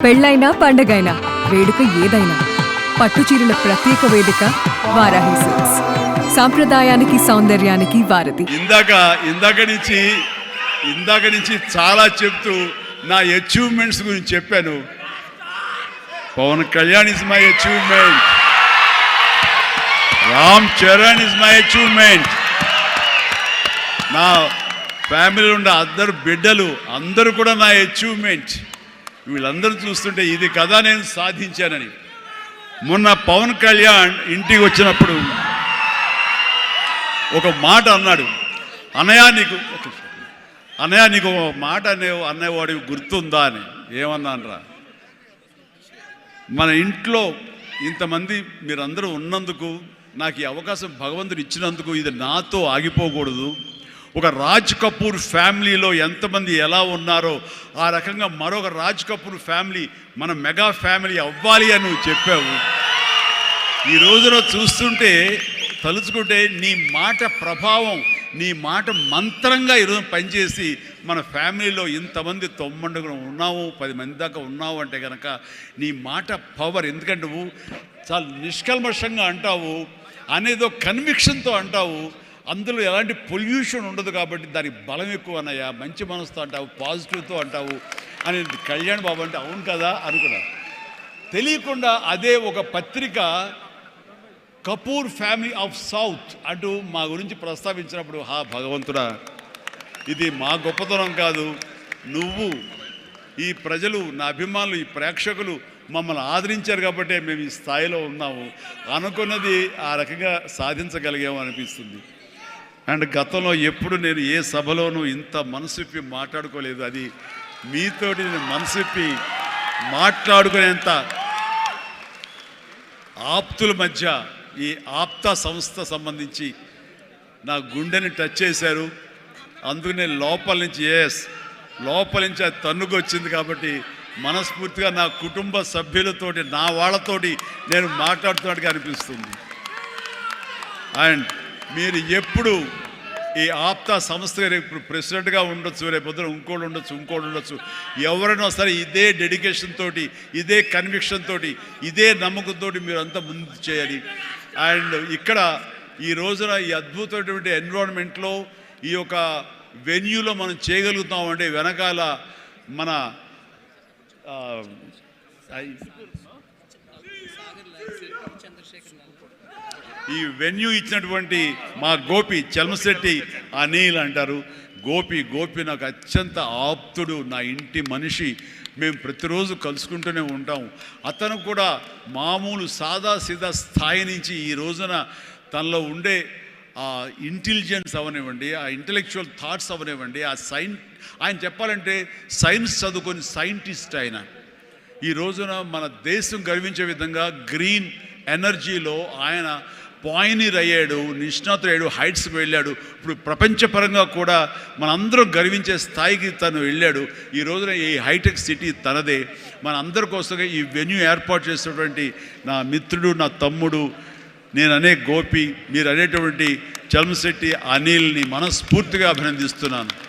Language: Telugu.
పెళ్ళైనా పండగైనా వేడుక ఏదైనా పట్టుచీరల ప్రత్యేక వేదిక వారాహి సిల్క్స్. సాంప్రదాయానికి సౌందర్యానికి వారధి. ఇందాక నుంచి చాలా చెప్తూ నా అచీవ్మెంట్స్ గురించి చెప్పాను. Pawan Kalyan is my achievement, Ram Charan is my achievement, నా ఫ్యామిలీలో ఉన్న అందరు బిడ్డలు అందరూ కూడా నా అచీవ్మెంట్. వీళ్ళందరూ చూస్తుంటే ఇది కదా నేను సాధించానని. మొన్న పవన్ కళ్యాణ్ ఇంటికి వచ్చినప్పుడు ఒక మాట అన్నాడు, అన్నయ్య నీకు ఒక మాట అనేవాడికి గుర్తుందా అని. ఏమన్నానరా, మన ఇంట్లో ఇంతమంది మీరందరూ ఉన్నందుకు, నాకు ఈ అవకాశం భగవంతుడు ఇచ్చినందుకు ఇది నాతో ఆగిపోకూడదు. ఒక రాజ్ కపూర్ ఫ్యామిలీలో ఎంతమంది ఎలా ఉన్నారో ఆ రకంగా మరొక రాజ్ కపూర్ ఫ్యామిలీ మన మెగా ఫ్యామిలీ అవ్వాలి అని నువ్వు చెప్పావు. ఈ రోజున చూస్తుంటే తలుచుకుంటే నీ మాట ప్రభావం, నీ మాట మంత్రంగా ఈరోజు పనిచేసి మన ఫ్యామిలీలో ఇంతమంది 90 ఉన్నావు, 10 మంది దాకా ఉన్నావు అంటే కనుక నీ మాట పవర్. ఎందుకంటే నువ్వు చాలా నిష్కల్మషంగా అంటావు, అనేదో కన్విక్షన్తో అంటావు, అందులో ఎలాంటి పొల్యూషన్ ఉండదు కాబట్టి దానికి బలం ఎక్కువ అన్నయ్య. మంచి మనసుతో అంటావు, పాజిటివ్తో అంటావు అని కళ్యాణ్ బాబు అంటే అవును కదా అనుకున్నా. తెలియకుండా అదే ఒక పత్రిక కపూర్ ఫ్యామిలీ ఆఫ్ సౌత్ అంటూ మా గురించి ప్రస్తావించినప్పుడు, భగవంతుడా, ఇది మా గొప్పతనం కాదు, నువ్వు ఈ ప్రజలు, నా అభిమానులు, ఈ ప్రేక్షకులు మమ్మల్ని ఆదరించారు కాబట్టి మేము ఈ స్థాయిలో ఉన్నాము అనుకున్నది ఆ రకంగా సాధించగలిగాము అనిపిస్తుంది. అండ్ గతంలో ఎప్పుడు నేను ఏ సభలోనూ ఇంత మనసిప్పి మాట్లాడుకోలేదు. అది మీతోటి నేను మనసిప్పి మాట్లాడుకునేంత ఆప్తుల మధ్య ఈ ఆప్తా సంస్థ సంబంధించి నా గుండెని టచ్ చేశారు. అందుకనే లోపల నుంచి అది తన్నుకు వచ్చింది కాబట్టి మనస్ఫూర్తిగా నా కుటుంబ సభ్యులతోటి, నా వాళ్ళతోటి నేను మాట్లాడుతున్నట్టుగా అనిపిస్తుంది. అండ్ మీరు ఎప్పుడు ఈ ఆప్తా సంస్థ ఇప్పుడు ప్రెసిడెంట్గా ఉండొచ్చు, రేపొద్దున ఇంకోటి ఉండొచ్చు, ఎవరైనా సరే ఇదే డెడికేషన్ తోటి, ఇదే కన్విక్షన్ తోటి, ఇదే నమ్మకంతో మీరు అంతా ముందు చేయాలి. అండ్ ఇక్కడ ఈ రోజున ఈ అద్భుతమైనటువంటి ఎన్విరాన్మెంట్లో ఈ యొక్క వెన్యూలో మనం చేయగలుగుతామంటే వెనకాల మన ఈ వెన్యూ ఇచ్చినటువంటి మా గోపి చలమశెట్టి అనిల్ అంటారు. గోపి నాకు అత్యంత ఆప్తుడు, నా ఇంటి మనిషి. మేము ప్రతిరోజు కలుసుకుంటూనే ఉంటాం. అతను కూడా మామూలు సాదాసీదా స్థాయి నుంచి ఈ రోజున తనలో ఉండే ఆ ఇంటెలిజెన్స్ అవనివ్వండి, ఆ ఇంటలెక్చువల్ థాట్స్ అవనివ్వండి, ఆయన చెప్పాలంటే సైన్స్ చదువుకొని సైంటిస్ట్ ఆయన. ఈ రోజున మన దేశం గర్వించే విధంగా గ్రీన్ ఎనర్జీలో ఆయన పాయినీర్ అయ్యాడు, నిష్ణాతుడయ్యాడు, హైట్స్కి వెళ్ళాడు. ఇప్పుడు ప్రపంచపరంగా కూడా మనందరం గర్వించే స్థాయికి తను వెళ్ళాడు. ఈ రోజున ఈ హైటెక్ సిటీ తనదే. మన అందరి కోసంగా ఈ వెన్యూ ఏర్పాటు చేసినటువంటి నా మిత్రుడు, నా తమ్ముడు, నేను అనే గోపి, మీరు అనేటువంటి చలమశెట్టి అనిల్ని మనస్ఫూర్తిగా అభినందిస్తున్నాను.